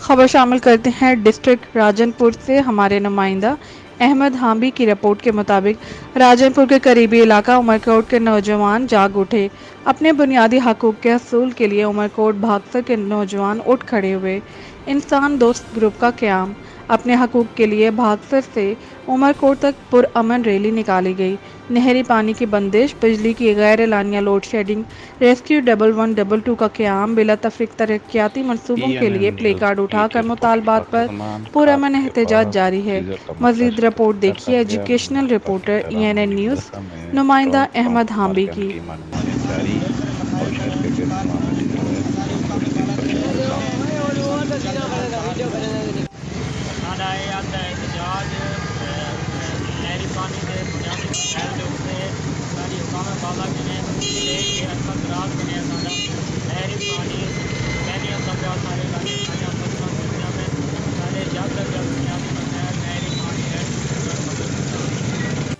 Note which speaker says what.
Speaker 1: خبر شامل کرتے ہیں ڈسٹرکٹ راجن پور سے۔ ہمارے نمائندہ احمد حامبی کی رپورٹ کے مطابق راجن پور کے قریبی علاقہ عمرکوٹ کے نوجوان جاگ اٹھے۔ اپنے بنیادی حقوق کے حصول کے لیے عمرکوٹ بھاگسر کے نوجوان اٹھ کھڑے ہوئے۔ انسان دوست گروپ کا قیام۔ اپنے حقوق کے لیے بھاگسر سے عمرکوٹ تک پرامن ریلی نکالی گئی۔ نہری پانی کی بندش، بجلی کی غیر اعلانیہ لوڈ شیڈنگ، ریسکیو 1112 کا قیام، بلا تفریق ترقیاتی منصوبوں کے لیے پلے کارڈ اٹھا کر مطالبات پر پرامن احتجاج جاری ہے۔ مزید رپورٹ دیکھیے ایجوکیشنل رپورٹر ENN نیوز، نمائندہ احمد حامبی کی۔